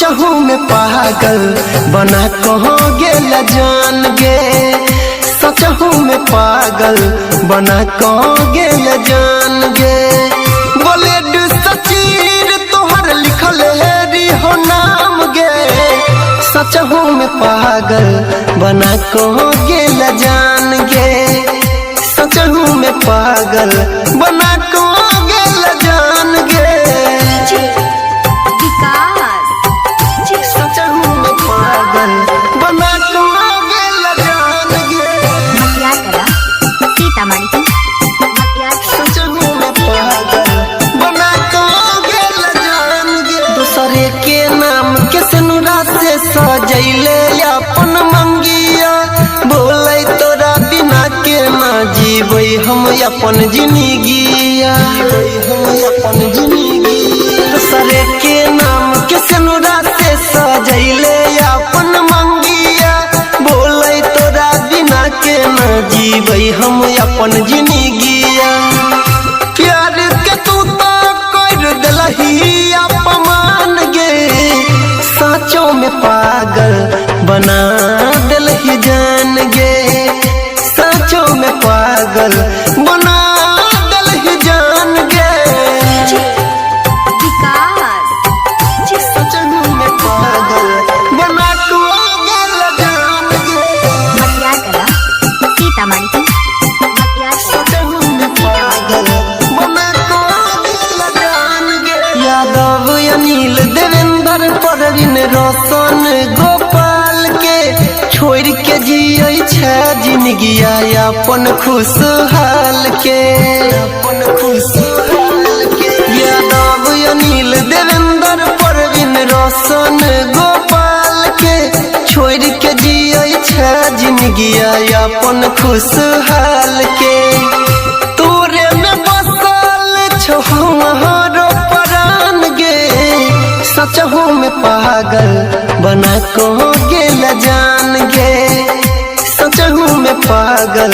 सचहू में पागल बना कहो गेला जान गे, सचहू में पागल बना कहो गेला जान गे। बोले सचीर तोहर लिखल है रिहो नाम गे, सचहू में पागल बना कहो गेला जान गे, सचहू में पागल बना कहो गेला जान गे। दूसरे के नाम के सनुरा से सजैले अपन मंगिया, बोले तोरा बिना के ना जीवे हम अपन जिंदगिया, दूसरे के नाम के सनुरा से सजैले अपन मंगिया, बोले तोरा बिना के ना जीवे हम अपन जिंदगिया। प्यार के तू तो कर दिलही अपमान गे, साँचों में पागल बना दिलही जान गे, साँचों में पागल बना दिलही जान गे। साँचों में पागल बना गेला जान गे, यादव अनिल देवेंद्र परवीन रोशन गोपाल के छोड़ के जिये छे जिंदगिया अपन खुशहाल के, यादव अनिल देवेंद्र परवीन रोशन गोपाल के छोड़ के जिये छे जिंदगिया अपन खुशहाल के। तोरे में बसल छो हमारो प्राण गे, सचहू में पागल बना कहो गेला जान गे, सचहू में पागल